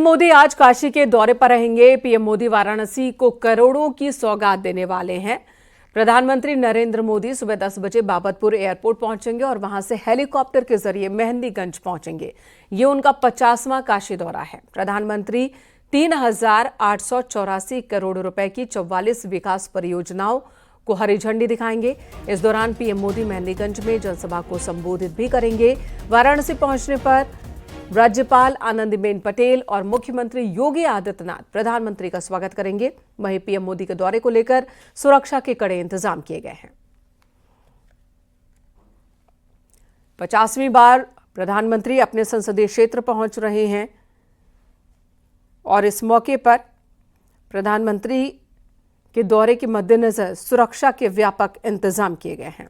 मोदी आज काशी के दौरे पर रहेंगे। पीएम मोदी वाराणसी को करोड़ों की सौगात देने वाले हैं। प्रधानमंत्री नरेंद्र मोदी सुबह 10 बजे बाबतपुर एयरपोर्ट पहुंचेंगे और वहां से हेलीकॉप्टर के जरिए मेहंदीगंज पहुंचेंगे। ये उनका 50वां काशी दौरा है। प्रधानमंत्री 3,884 करोड़ रुपए की 44 विकास परियोजनाओं को हरी झंडी दिखाएंगे। इस दौरान पीएम मोदी मेहंदीगंज में जनसभा को संबोधित भी करेंगे। वाराणसी पहुंचने पर राज्यपाल आनंदीबेन पटेल और मुख्यमंत्री योगी आदित्यनाथ प्रधानमंत्री का स्वागत करेंगे। वहीं पीएम मोदी के दौरे को लेकर सुरक्षा के कड़े इंतजाम किए गए हैं। 50वीं बार प्रधानमंत्री अपने संसदीय क्षेत्र पहुंच रहे हैं और इस मौके पर प्रधानमंत्री के दौरे के मद्देनजर सुरक्षा के व्यापक इंतजाम किए गए हैं।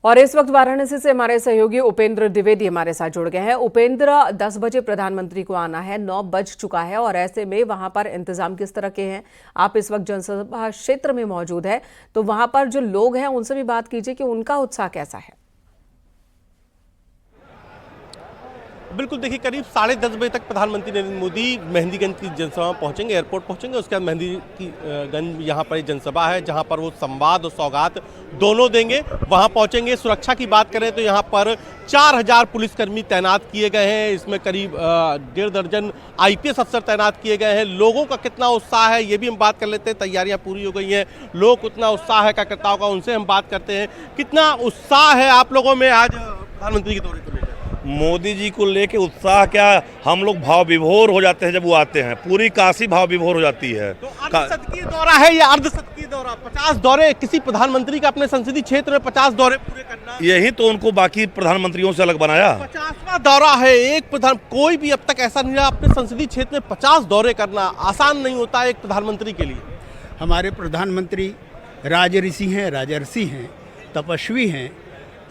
और इस वक्त वाराणसी से हमारे सहयोगी उपेंद्र द्विवेदी हमारे साथ जुड़ गए हैं। उपेंद्र, 10 बजे प्रधानमंत्री को आना है, 9 बज चुका है और ऐसे में वहां पर इंतजाम किस तरह के हैं? आप इस वक्त जनसभा क्षेत्र में मौजूद है, तो वहां पर जो लोग हैं उनसे भी बात कीजिए कि उनका उत्साह कैसा है। बिल्कुल, देखिए करीब 10:30 बजे तक प्रधानमंत्री नरेंद्र मोदी मेहंदीगंज की जनसभा में पहुंचेंगे, एयरपोर्ट पहुंचेंगे। उसके बाद मेहंदीगंज यहाँ पर जनसभा है जहाँ पर वो संवाद और सौगात दोनों देंगे, वहाँ पहुंचेंगे। सुरक्षा की बात करें तो यहाँ पर 4000 पुलिसकर्मी तैनात किए गए हैं। इसमें करीब 1.5 दर्जन IPS अफसर तैनात किए गए हैं। लोगों का कितना उत्साह है ये भी हम बात कर लेते हैं। तैयारियाँ पूरी हो गई हैं, लोग कितना उत्साह है कार्यकर्ताओं का, उनसे हम बात करते हैं। कितना उत्साह है आप लोगों में आज प्रधानमंत्री के दौरे को लेकर? मोदी जी को लेके उत्साह क्या, हम लोग भाव विभोर हो जाते हैं जब वो आते हैं। पूरी काशी भाव विभोर हो जाती है। तो अर्धशतकीय दौरा है या अर्धशतकीय दौरा? 50 दौरे किसी प्रधानमंत्री का अपने संसदीय क्षेत्र में 50 दौरे पूरे करना, यही तो उनको बाकी प्रधानमंत्रियों से अलग बनाया। 50वां दौरा है। कोई भी अब तक ऐसा नहीं रहा अपने संसदीय क्षेत्र में 50 दौरे करना आसान नहीं होता एक प्रधानमंत्री के लिए। हमारे प्रधानमंत्री राजऋषि हैं, राजर्षि हैं, तपस्वी हैं।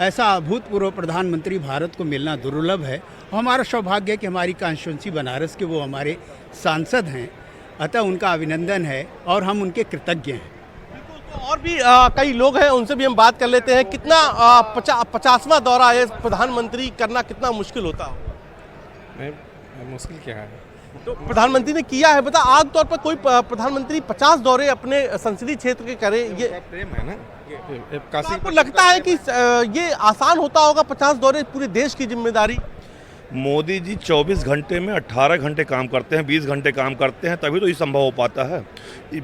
ऐसा अभूतपूर्व प्रधानमंत्री भारत को मिलना दुर्लभ है। हमारा सौभाग्य है कि हमारी कॉन्स्टिट्यूंसी बनारस के वो हमारे सांसद हैं, अतः उनका अभिनंदन है और हम उनके कृतज्ञ हैं। तो और भी कई लोग हैं, उनसे भी हम बात कर लेते हैं। कितना 50वां दौरा है, प्रधानमंत्री करना कितना मुश्किल होता है? मुश्किल क्या है, तो प्रधानमंत्री ने किया है। बता, आमतौर पर कोई प्रधानमंत्री 50 दौरे अपने संसदीय क्षेत्र के करे, ये प्रेम है ना। तो आपको लगता है कि ये आसान होता होगा 50 दौरे, पूरे देश की जिम्मेदारी? मोदी जी 24 घंटे में 18 घंटे काम करते हैं, 20 घंटे काम करते हैं, तभी तो ये संभव हो पाता है।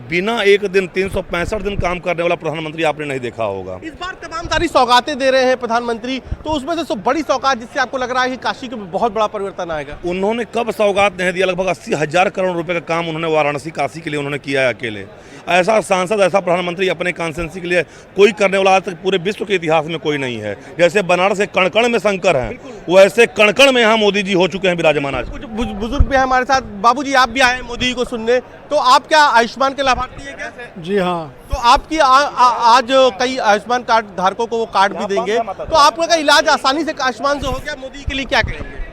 बिना एक दिन 365 दिन काम करने वाला प्रधानमंत्री आपने नहीं देखा होगा। इस बार तमाम सारी सौगातें दे रहे हैं प्रधानमंत्री, तो उसमें से सब बड़ी सौगात जिससे आपको लग रहा है कि काशी में बहुत बड़ा परिवर्तन आएगा? उन्होंने कब सौगात नहीं दिया? लगभग 80,000 करोड़ रुपए का काम उन्होंने वाराणसी काशी के लिए उन्होंने किया है अकेले। ऐसा सांसद, ऐसा प्रधानमंत्री अपने कॉन्स्टिट्यूंसी के लिए कोई करने वाला आज तक पूरे विश्व के इतिहास में कोई नहीं है। जैसे बनारस के कण-कण में शंकर हैं, वैसे कण-कण में यहाँ मोदी जी हो चुके हैं विराजमान। आज कुछ बुजुर्ग भी हैं हमारे साथ। बाबूजी, आप भी आए मोदी जी को सुनने, तो आप क्या आयुष्मान के लाभार्थी हैं क्या? जी हाँ। तो आपकी आज कई आयुष्मान कार्ड धारकों को वो कार्ड भी देंगे, तो आपका इलाज आसानी से आयुष्मान से हो गया। मोदी के लिए क्या करेंगे?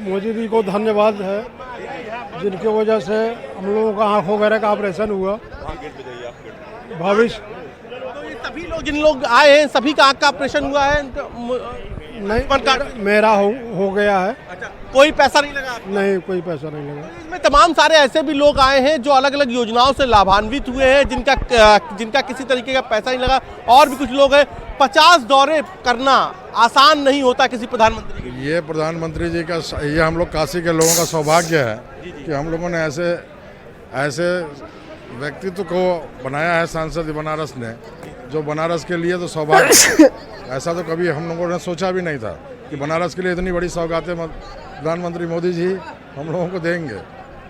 मोदी जी को धन्यवाद है, जिनकी वजह से हम लोगों का आँख वगैरह का ऑपरेशन हुआ। भविष्य तो ये सभी लोग, जिन लोग आए हैं, सभी का आँख का ऑपरेशन हुआ है? नहीं, मेरा हो गया है। अच्छा, कोई पैसा नहीं लगा? नहीं, कोई पैसा नहीं लगा। इसमें तमाम सारे ऐसे भी लोग आए हैं जो अलग अलग योजनाओं से लाभान्वित हुए हैं, जिनका किसी तरीके का पैसा नहीं लगा। और भी कुछ लोग हैं। 50 दौरे करना आसान नहीं होता किसी प्रधानमंत्री के लिए। ये प्रधानमंत्री जी का, ये हम लोग काशी के लोगों का सौभाग्य है कि हम लोगों ने ऐसे व्यक्तित्व को बनाया है सांसद बनारस ने, जो बनारस के लिए तो सौभाग्य। ऐसा तो कभी हम लोगों ने सोचा भी नहीं था कि बनारस के लिए इतनी बड़ी सौगातें प्रधानमंत्री मोदी जी हम लोगों को देंगे,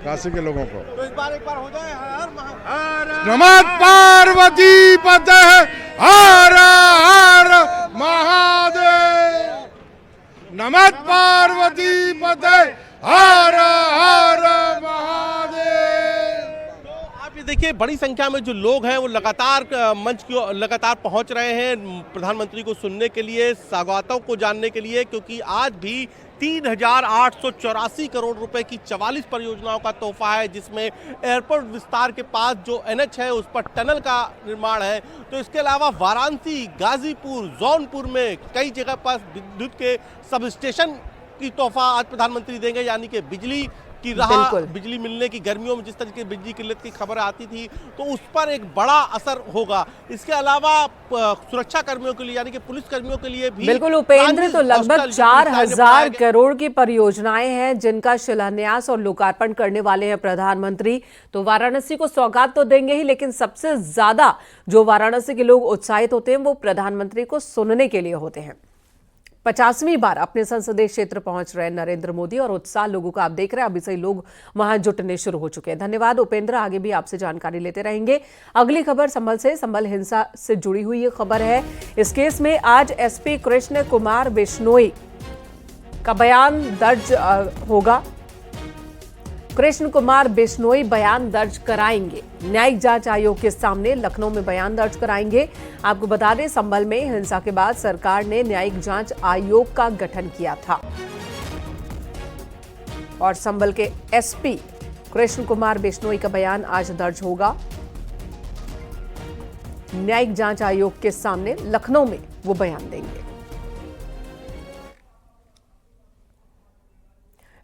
काशी के लोगों को। तो इस बार एक बार हो जाए। नमः पार्वती पते हर हर महादेव, नमः पार्वती पते हर हर महादेव। तो आप ये देखिए बड़ी संख्या में जो लोग हैं वो लगातार मंच की ओर लगातार पहुंच रहे हैं प्रधानमंत्री को सुनने के लिए, सौगातों को जानने के लिए, क्योंकि आज भी 3,884 करोड़ रुपए की 44 परियोजनाओं का तोहफा है, जिसमें एयरपोर्ट विस्तार के पास जो NH है उस पर टनल का निर्माण है। तो इसके अलावा वाराणसी, गाजीपुर, जौनपुर में कई जगह पर विद्युत के सब स्टेशन की तोहफा आज प्रधानमंत्री देंगे, यानी कि बिजली की राह, बिजली मिलने की, गर्मियों में जिस तरीके बिजली किल्लत की खबर आती थी तो उस पर एक बड़ा असर होगा। इसके अलावा सुरक्षा कर्मियों के लिए यानी कि पुलिस कर्मियों के लिए भी बिल्कुल उपेंद्र, तो लगभग 4,000 करोड़ की परियोजनाएं हैं जिनका शिलान्यास और लोकार्पण करने वाले हैं प्रधानमंत्री। तो वाराणसी को सौगात तो देंगे ही, लेकिन सबसे ज्यादा जो वाराणसी के लोग उत्साहित होते हैं वो प्रधानमंत्री को सुनने के लिए होते हैं। 50वीं बार अपने संसदीय क्षेत्र पहुंच रहे नरेंद्र मोदी और उत्साह लोगों का आप देख रहे हैं, अभी से ही लोग वहां जुटने शुरू हो चुके हैं। धन्यवाद उपेंद्र, आगे भी आपसे जानकारी लेते रहेंगे। अगली खबर संभल से, संभल हिंसा से जुड़ी हुई ये खबर है। इस केस में आज SP कृष्ण कुमार बिश्नोई का बयान दर्ज होगा। कृष्ण कुमार बिश्नोई बयान दर्ज कराएंगे, न्यायिक जांच आयोग के सामने लखनऊ में बयान दर्ज कराएंगे। आपको बता दें, संभल में हिंसा के बाद सरकार ने न्यायिक जांच आयोग का गठन किया था और संभल के SP कृष्ण कुमार बिश्नोई का बयान आज दर्ज होगा। न्यायिक जांच आयोग के सामने लखनऊ में वो बयान देंगे।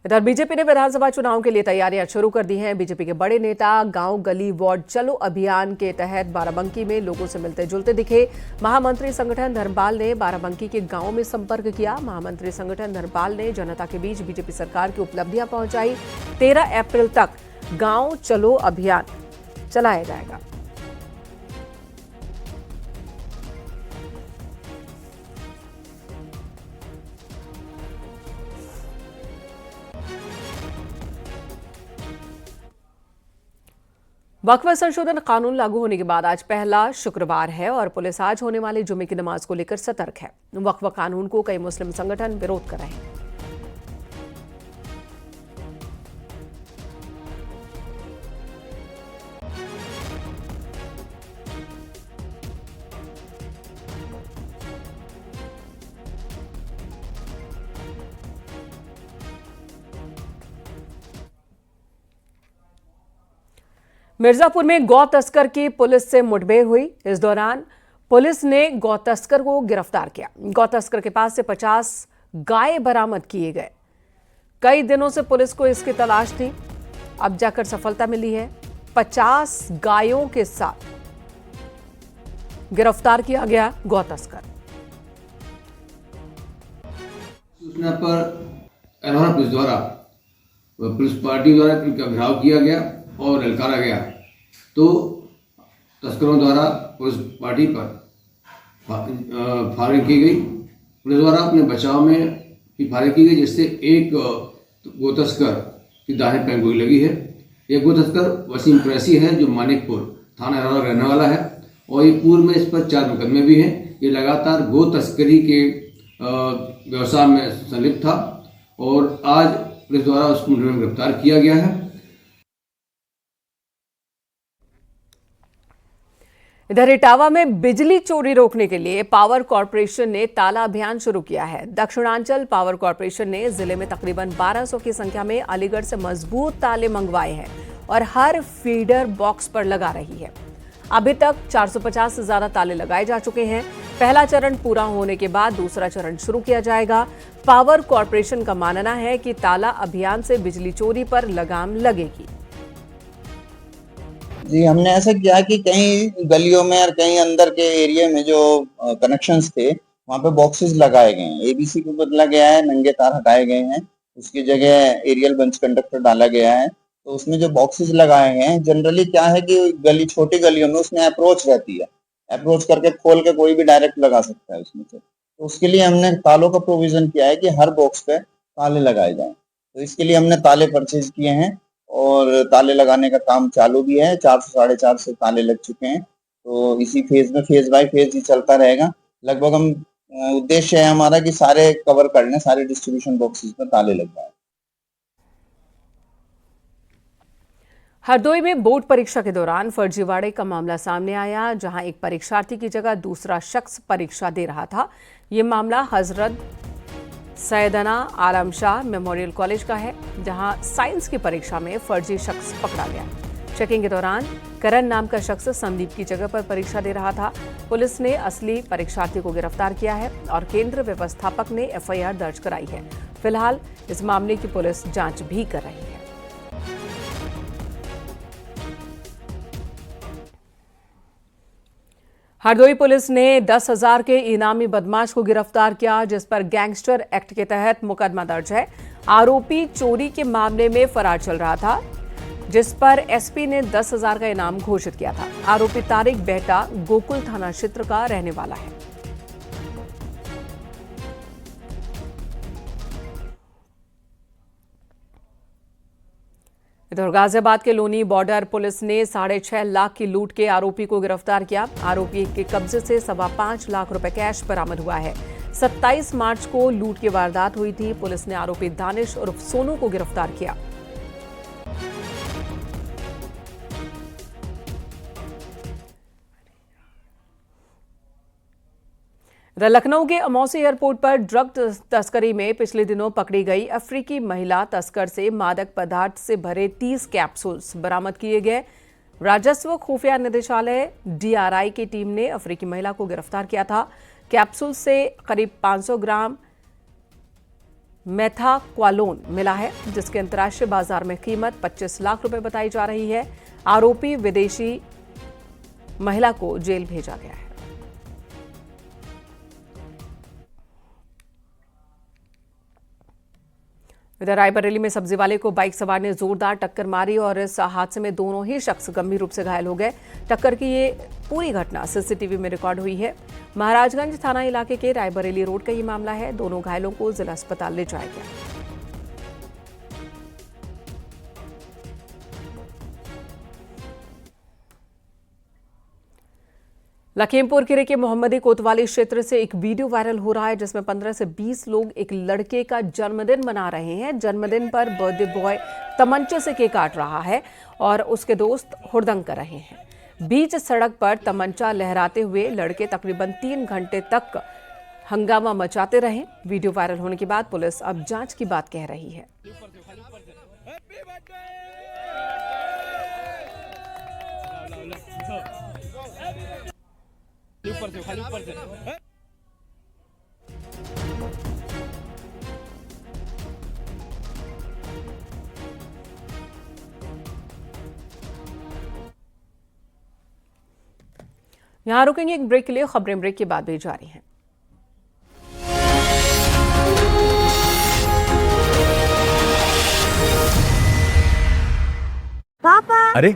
इधर बीजेपी ने विधानसभा चुनाव के लिए तैयारियां शुरू कर दी हैं। बीजेपी के बड़े नेता गांव गली वार्ड चलो अभियान के तहत बाराबंकी में लोगों से मिलते जुलते दिखे। महामंत्री संगठन धर्मपाल ने बाराबंकी के गांव में संपर्क किया। महामंत्री संगठन धर्मपाल ने जनता के बीच बीजेपी सरकार की उपलब्धियां पहुंचाई। 13 अप्रैल तक गांव चलो अभियान चलाया जाएगा। वक्फ संशोधन कानून लागू होने के बाद आज पहला शुक्रवार है और पुलिस आज होने वाले जुमे की नमाज को लेकर सतर्क है। वक्फ कानून को कई मुस्लिम संगठन विरोध कर रहे हैं। मिर्जापुर में गौ तस्कर की पुलिस से मुठभेड़ हुई। इस दौरान पुलिस ने गौ तस्कर को गिरफ्तार किया। गौ तस्कर के पास से 50 गाय बरामद किए गए। कई दिनों से पुलिस को इसकी तलाश थी, अब जाकर सफलता मिली है। 50 गायों के साथ गिरफ्तार किया गया गौ तस्कर। सूचना पर अल्मोड़ा पुलिस द्वारा पुलिस पार्टी द्वारा इनका घेराव किया गया और ललकारा गया, तो तस्करों द्वारा पुलिस पार्टी पर फायरिंग की गई। पुलिस द्वारा अपने बचाव में ही फायरिंग की गई, जिससे एक गो तस्कर की दाहिने पैर गोली लगी है। एक गो तस्कर वसीम कुरैशी है जो मानिकपुर थाना अरौरा रहने वाला है और ये पूर्व में इस पर 4 मुकदमे भी हैं। ये लगातार गो तस्करी के व्यवसाय में संलिप्त था और आज पुलिस द्वारा उसको गिरफ्तार किया गया है। इधर इटावा में बिजली चोरी रोकने के लिए पावर कॉर्पोरेशन ने ताला अभियान शुरू किया है। दक्षिणांचल पावर कॉर्पोरेशन ने जिले में तकरीबन 1200 की संख्या में अलीगढ़ से मजबूत ताले मंगवाए हैं और हर फीडर बॉक्स पर लगा रही है। अभी तक 450 से ज्यादा ताले लगाए जा चुके हैं। पहला चरण पूरा होने के बाद दूसरा चरण शुरू किया जाएगा। पावर कॉर्पोरेशन का मानना है कि ताला अभियान से बिजली चोरी पर लगाम लगेगी। जी, हमने ऐसा किया कि कहीं गलियों में और कहीं अंदर के एरिया में जो कनेक्शंस थे वहां पे बॉक्सेस लगाए गए हैं। एबीसी को बदला गया है, नंगे तार हटाए गए हैं, उसकी जगह एरियल बंच कंडक्टर डाला गया है। तो उसमें जो बॉक्सेस लगाए गए हैं, जनरली क्या है कि गली छोटी गलियों में उसमें अप्रोच रहती है, अप्रोच करके खोल के कोई भी डायरेक्ट लगा सकता है उसमें से। तो उसके लिए हमने तालों का प्रोविजन किया है कि हर बॉक्स पे ताले लगाए जाएं। तो इसके लिए हमने ताले परचेज किए हैं और ताले लगाने का काम चालू भी है। 400 साढ़े 400 ताले लग चुके हैं। तो इसी फेज में फेज बाय फेज ही चलता रहेगा। लगभग हम उद्देश्य है हमारा कि सारे कवर कर लें, सारे डिस्ट्रीब्यूशन बॉक्सेस में ताले लग जाए। हरदोई में बोर्ड परीक्षा के दौरान फर्जीवाड़े का मामला सामने आया, जहां एक परीक्षार्थी की जगह दूसरा शख्स परीक्षा दे रहा था। ये मामला हजरत सैयदना आलम शाह मेमोरियल कॉलेज का है, जहां साइंस की परीक्षा में फर्जी शख्स पकड़ा गया। चेकिंग के दौरान करण नाम का शख्स संदीप की जगह पर परीक्षा दे रहा था। पुलिस ने असली परीक्षार्थी को गिरफ्तार किया है और केंद्र व्यवस्थापक ने एफआईआर दर्ज कराई है। फिलहाल इस मामले की पुलिस जांच भी कर रही है। हरदोई पुलिस ने 10,000 के इनामी बदमाश को गिरफ्तार किया, जिस पर गैंगस्टर एक्ट के तहत मुकदमा दर्ज है। आरोपी चोरी के मामले में फरार चल रहा था, जिस पर एसपी ने 10,000 का इनाम घोषित किया था। आरोपी तारिक बेहटा गोकुल थाना क्षेत्र का रहने वाला है। इधर गाजियाबाद के लोनी बॉर्डर पुलिस ने 6.5 लाख की लूट के आरोपी को गिरफ्तार किया। आरोपी के कब्जे से 5.25 लाख रुपए कैश बरामद हुआ है। 27 मार्च को लूट की वारदात हुई थी। पुलिस ने आरोपी दानिश उर्फ सोनू को गिरफ्तार किया। लखनऊ के अमौसी एयरपोर्ट पर ड्रग तस्करी में पिछले दिनों पकड़ी गई अफ्रीकी महिला तस्कर से मादक पदार्थ से भरे 30 कैप्सूल्स बरामद किए गए। राजस्व खुफिया निदेशालय डीआरआई की टीम ने अफ्रीकी महिला को गिरफ्तार किया था। कैप्सूल से करीब 500 ग्राम मेथाक्वालोन मिला है, जिसके अंतर्राष्ट्रीय बाजार में कीमत 25 लाख रुपए बताई जा रही है। आरोपी विदेशी महिला को जेल भेजा गया है। इधर रायबरेली में सब्जी वाले को बाइक सवार ने जोरदार टक्कर मारी और इस हादसे में दोनों ही शख्स गंभीर रूप से घायल हो गए। टक्कर की ये पूरी घटना सीसीटीवी में रिकॉर्ड हुई है। महाराजगंज थाना इलाके के रायबरेली रोड का ये मामला है। दोनों घायलों को जिला अस्पताल ले जाया गया। लखीमपुर खीरी के मोहम्मदी कोतवाली क्षेत्र से एक वीडियो वायरल हो रहा है, जिसमें 15 से 20 लोग एक लड़के का जन्मदिन मना रहे हैं। जन्मदिन पर बर्थडे बॉय तमंचे से केक काट रहा है और उसके दोस्त हुड़दंग कर रहे हैं। बीच सड़क पर तमंचा लहराते हुए लड़के तकरीबन 3 घंटे तक हंगामा मचाते रहे। वीडियो वायरल होने के बाद पुलिस अब जांच की बात कह रही है। यहां रुकेंगे एक ब्रेक के लिए। खबरें ब्रेक के बाद भी जारी हैं। पापा, अरे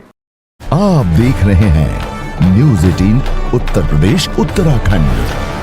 आप देख रहे हैं न्यूज़ 18 उत्तर प्रदेश उत्तराखंड।